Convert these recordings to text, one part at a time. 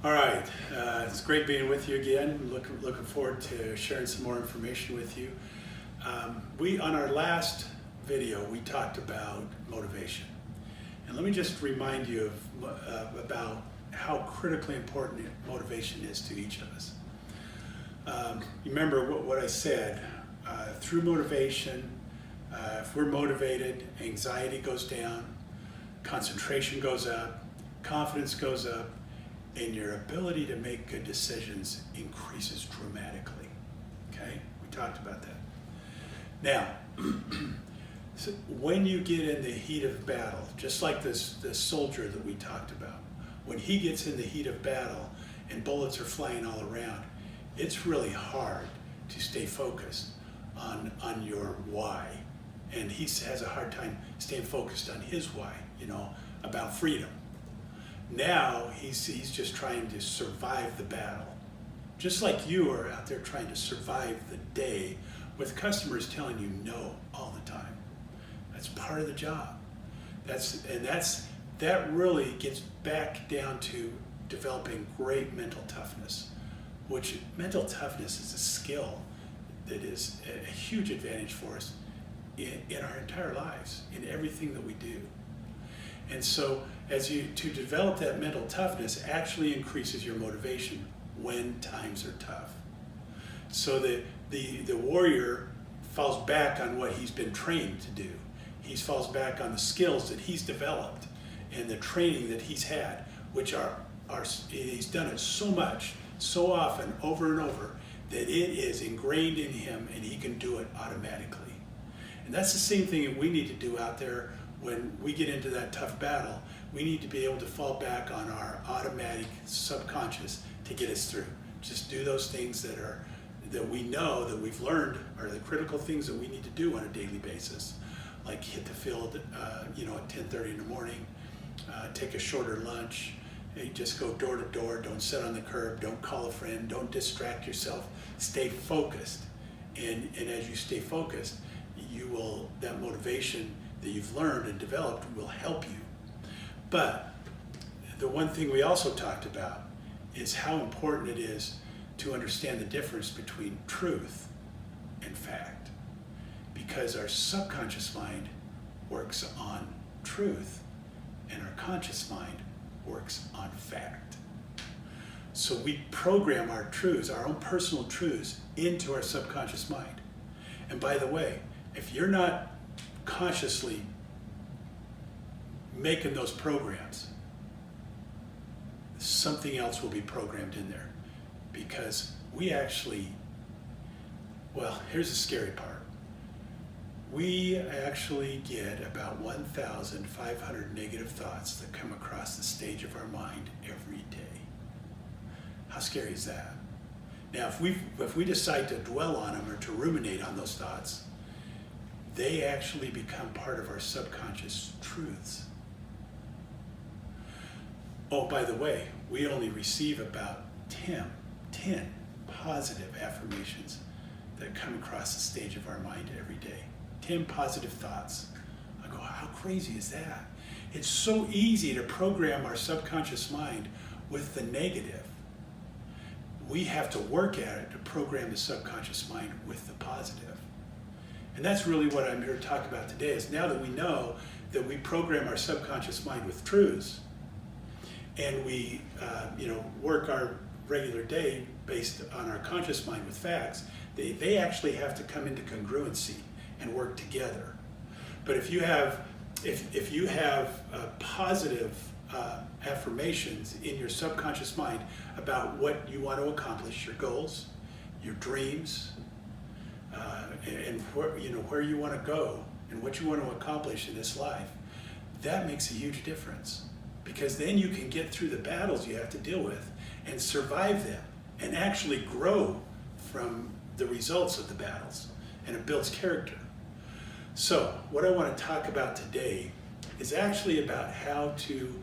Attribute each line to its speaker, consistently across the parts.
Speaker 1: All right, it's great being with you again. Looking forward to sharing some more information with you. On our last video, we talked about motivation. And let me just remind you about how critically important motivation is to each of us. You remember what I said, through motivation, if we're motivated, anxiety goes down, concentration goes up, confidence goes up, and your ability to make good decisions increases dramatically. Okay, we talked about that. Now, so when you get in the heat of battle, just like this soldier that we talked about, when he gets in the heat of battle and bullets are flying all around, it's really hard to stay focused on your why. And he has a hard time staying focused on his why, about freedom. Now he's just trying to survive the battle. Just like you are out there trying to survive the day with customers telling you no all the time. That's part of the job. That really gets back down to developing great mental toughness, which mental toughness is a skill that is a huge advantage for us in our entire lives, in everything that we do. And so to develop that mental toughness actually increases your motivation when times are tough. So the warrior falls back on what he's been trained to do. He falls back on the skills that he's developed and the training that he's had, which he's done it so much, so often, over and over, that it is ingrained in him and he can do it automatically. And that's the same thing that we need to do out there when we get into that tough battle. We need to be able to fall back on our automatic subconscious to get us through. Just do those things that we know, that we've learned are the critical things that we need to do on a daily basis. Like hit the field at 10:30 in the morning, take a shorter lunch, just go door to door, don't sit on the curb, don't call a friend, don't distract yourself, stay focused. And as you stay focused, that motivation that you've learned and developed will help you. But the one thing we also talked about is how important it is to understand the difference between truth and fact. Because our subconscious mind works on truth and our conscious mind works on fact. So we program our truths, our own personal truths, into our subconscious mind. And by the way, if you're not consciously making those programs, something else will be programmed in there. Because here's the scary part. We actually get about 1,500 negative thoughts that come across the stage of our mind every day. How scary is that? Now, if we decide to dwell on them or to ruminate on those thoughts, they actually become part of our subconscious truths. Oh, by the way, we only receive about 10 positive affirmations that come across the stage of our mind every day. 10 positive thoughts. I go, how crazy is that? It's so easy to program our subconscious mind with the negative. We have to work at it to program the subconscious mind with the positive. And that's really what I'm here to talk about today, is now that we know that we program our subconscious mind with truths, and we work our regular day based on our conscious mind with facts, they actually have to come into congruency and work together. But if you have positive affirmations in your subconscious mind about what you want to accomplish, your goals, your dreams, and where you want to go and what you want to accomplish in this life, that makes a huge difference. Because then you can get through the battles you have to deal with and survive them and actually grow from the results of the battles, and it builds character. So what I want to talk about today is actually about how to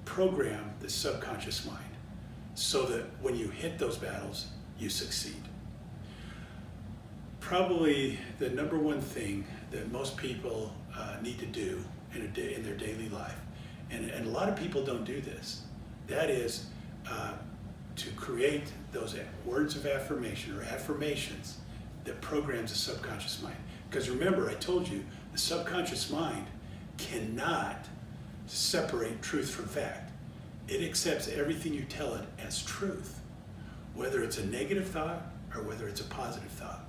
Speaker 1: program the subconscious mind so that when you hit those battles, you succeed. Probably the number one thing that most people need to do in their daily life, and a lot of people don't do this. That is to create those words of affirmation or affirmations that programs the subconscious mind. Because remember, I told you, the subconscious mind cannot separate truth from fact. It accepts everything you tell it as truth, whether it's a negative thought or whether it's a positive thought.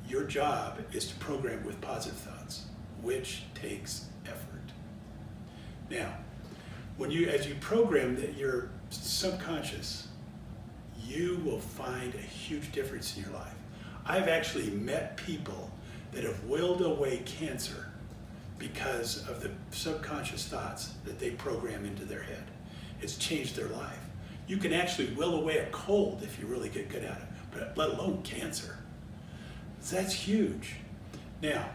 Speaker 1: Your job is to program with positive thoughts, which takes effort. Now, as you program your subconscious, you will find a huge difference in your life. I've actually met people that have willed away cancer because of the subconscious thoughts that they program into their head. It's changed their life. You can actually will away a cold if you really get good at it, but let alone cancer. That's huge. Now,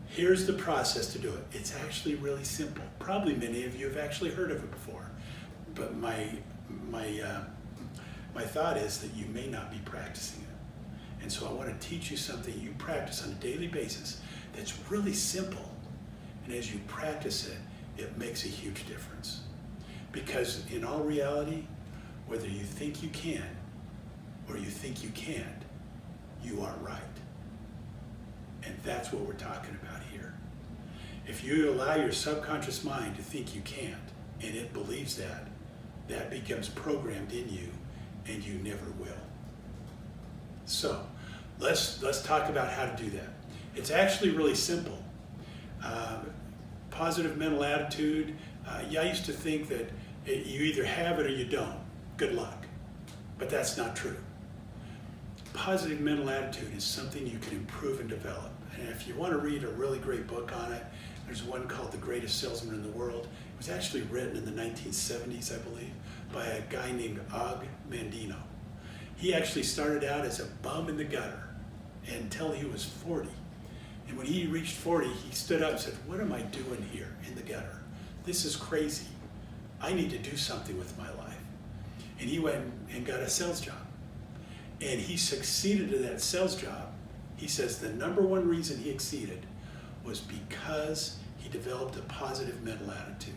Speaker 1: here's the process to do it. It's actually really simple. Probably many of you have actually heard of it before, but my thought is that you may not be practicing it. And so I want to teach you something you practice on a daily basis that's really simple. And as you practice it, it makes a huge difference. Because in all reality, whether you think you can or you think you can't, you are right. And that's what we're talking about here. If you allow your subconscious mind to think you can't, and it believes that, that becomes programmed in you, and you never will. So, let's talk about how to do that. It's actually really simple. Positive mental attitude, I used to think that you either have it or you don't. Good luck. But that's not true. Positive mental attitude is something you can improve and develop. And if you want to read a really great book on it, there's one called The Greatest Salesman in the World. It was actually written in the 1970s, I believe, by a guy named Og Mandino. He actually started out as a bum in the gutter until he was 40. And when he reached 40, he stood up and said, "What am I doing here in the gutter? This is crazy. I need to do something with my life." And he went and got a sales job. And he succeeded at that sales job. He says the number one reason he exceeded was because he developed a positive mental attitude.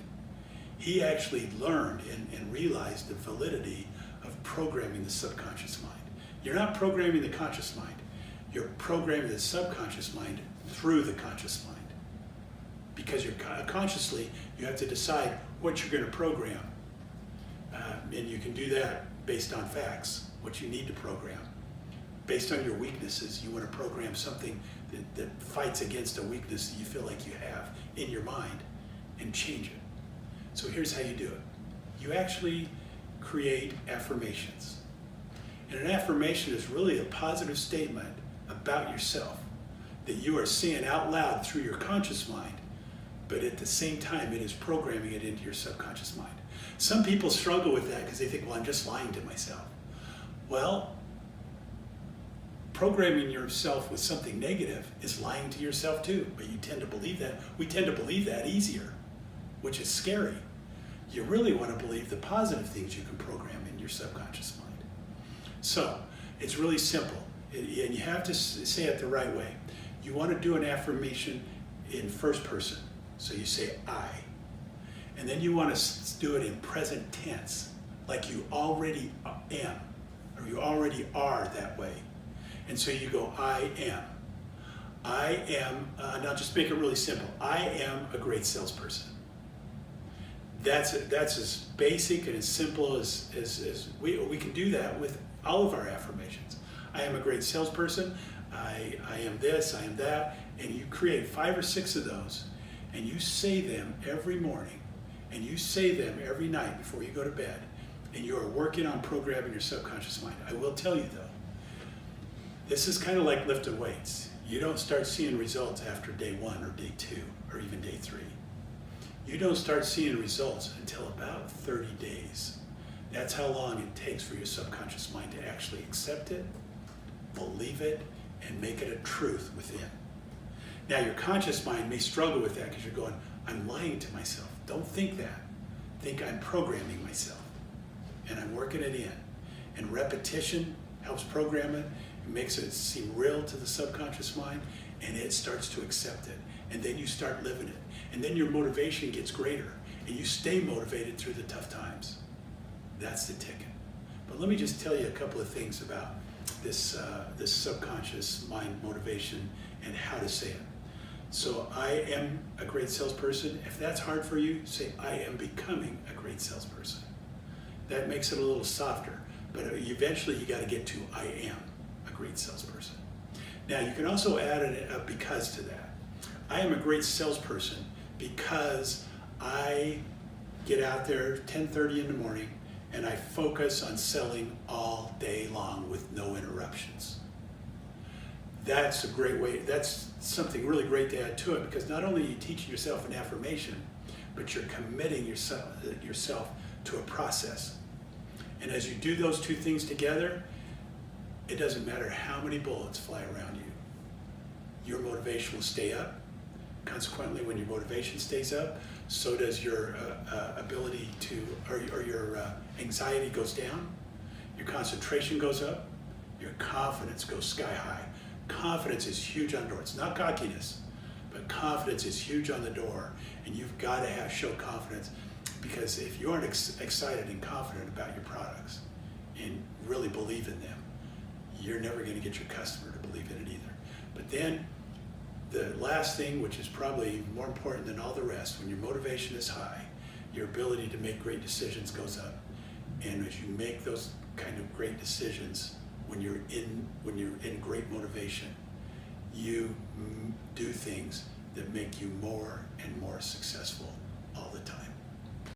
Speaker 1: He actually learned and realized the validity of programming the subconscious mind. You're not programming the conscious mind. You're programming the subconscious mind through the conscious mind. Because you're consciously, you have to decide what you're going to program. And you can do that based on facts, what you need to program. Based on your weaknesses, you want to program something that fights against a weakness that you feel like you have in your mind and change it. So here's how you do it. You actually create affirmations. And an affirmation is really a positive statement about yourself that you are saying out loud through your conscious mind, but at the same time it is programming it into your subconscious mind. Some people struggle with that because they think, well, I'm just lying to myself. Well, programming yourself with something negative is lying to yourself too, but you tend to believe that. We tend to believe that easier, which is scary. You really want to believe the positive things you can program in your subconscious mind. So, it's really simple, and you have to say it the right way. You want to do an affirmation in first person, so you say I. And then you want to do it in present tense, like you already am, or you already are that way. And so you go, I am. I am, now just make it really simple. I am a great salesperson. That's as basic and as simple as we can do that with all of our affirmations. I am a great salesperson. I am this, I am that. And you create 5 or 6 of those, and you say them every morning, and you say them every night before you go to bed, and you are working on programming your subconscious mind. I will tell you though, this is kind of like lifting weights. You don't start seeing results after day 1 or day 2 or even day 3. You don't start seeing results until about 30 days. That's how long it takes for your subconscious mind to actually accept it, believe it, and make it a truth within. Now your conscious mind may struggle with that because you're going, I'm lying to myself. Don't think that. Think I'm programming myself. And I'm working it in. And repetition helps program it. It makes it seem real to the subconscious mind, and it starts to accept it. And then you start living it. And then your motivation gets greater, and you stay motivated through the tough times. That's the ticket. But let me just tell you a couple of things about this subconscious mind motivation and how to say it. So I am a great salesperson. If that's hard for you, say I am becoming a great salesperson. That makes it a little softer, but eventually you got to get to I am a great salesperson. Now you can also add a because to that. I am a great salesperson because I get out there 10:30 in the morning and I focus on selling all day long with no interruptions. That's a great way, that's something really great to add to it, because not only are you teaching yourself an affirmation, but you're committing yourself to a process. And as you do those two things together, it doesn't matter how many bullets fly around you. Your motivation will stay up. Consequently, when your motivation stays up, so does your ability to, or your anxiety goes down, your concentration goes up, your confidence goes sky high. Confidence is huge on the door. It's not cockiness, but confidence is huge on the door, and you've got to show confidence, because if you aren't excited and confident about your products and really believe in them, you're never going to get your customer to believe in it either. But then the last thing, which is probably more important than all the rest, when your motivation is high, your ability to make great decisions goes up. And as you make those kind of great decisions, when you're in great motivation, you do things that make you more and more successful all the time.